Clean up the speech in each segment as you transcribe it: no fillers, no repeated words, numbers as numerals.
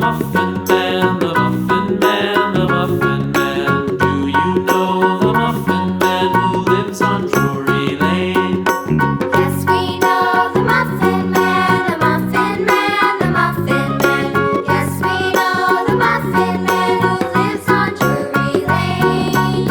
Muffin Man, the Muffin Man, the Muffin Man. Do you know the Muffin Man who lives on Drury Lane? Yes, we know the Muffin Man, the Muffin Man, the Muffin Man. Yes, we know the Muffin Man who lives on Drury Lane.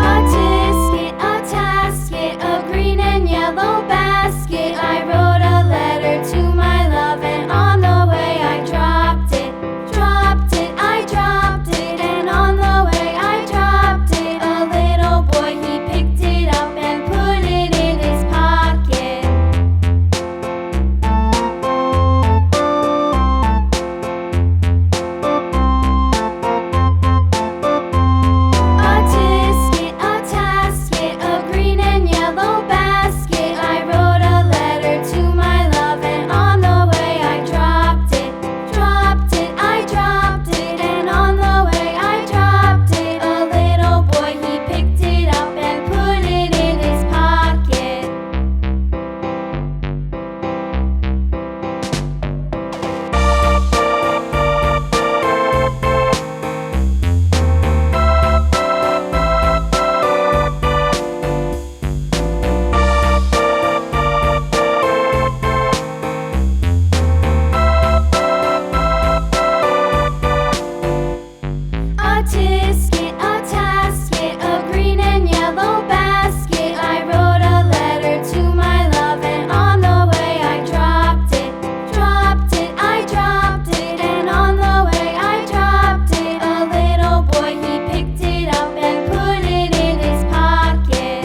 A-tisket, a-tasket, a green and yellow basket. I wrote a letter to my love, and on the way I dropped it. Dropped it, I dropped it, and on the way I dropped it. A little boy, he picked it up and put it in his pocket. A-tisket, a-tasket, a green and yellow basket. I wrote a letter to my love, and on the way I dropped it. Dropped it, I dropped it, and on the way I dropped it. A little boy, he picked it up and put it in his pocket. A-tisket, a-tasket, a green and yellow basket. I wrote a letter to my love, and on the way I dropped it. Dropped it, I dropped it, and on the way I dropped it. A little boy, he picked it up and put it in his pocket.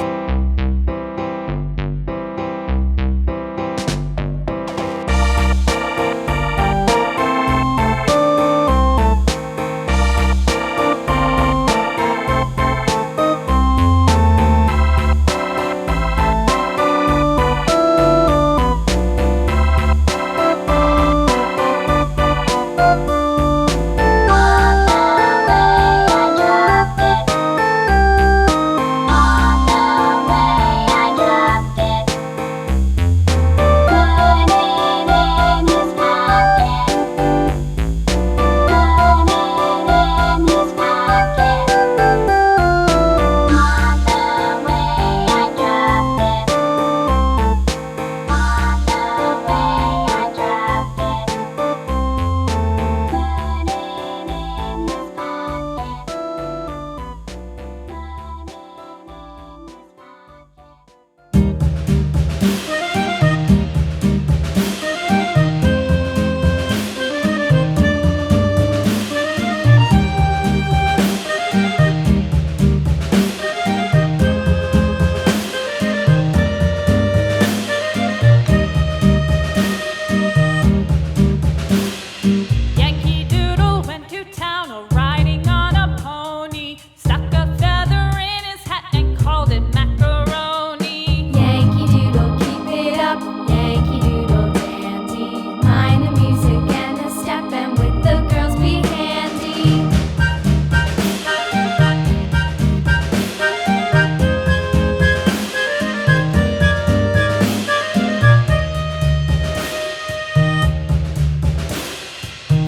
Yankee Doodle went to town riding on a pony, stuck a feather in his hat and called it macaroni. Yankee Doodle, keep it up. Yankee Doodle dandy. Mind the music and the step, and with the girls be handy.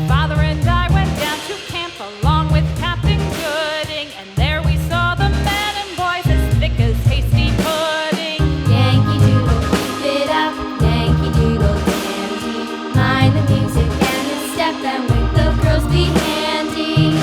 Father and I went down to camp along with Captain Gooding, and there we saw the men and boys as thick as hasty pudding. Yankee Doodle, keep it up. Yankee Doodle dandy. Mind the music and the step, and with the girls be handy.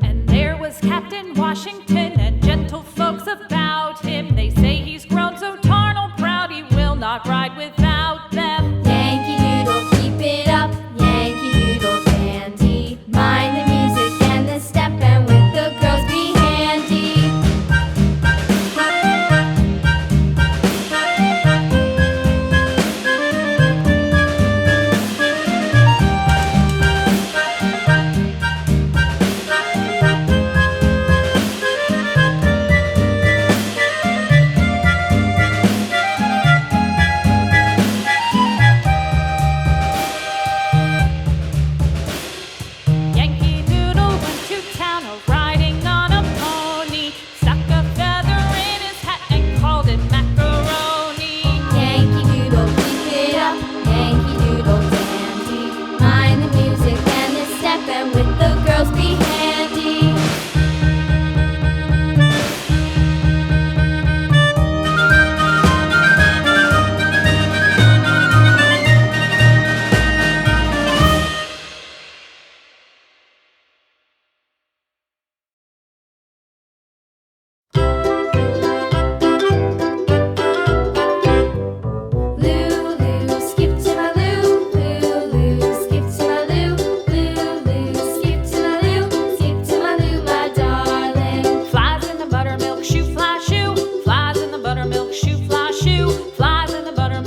And there was Captain Washington and gentle folks about him. They say he's grown so tarnal proud he will not ride with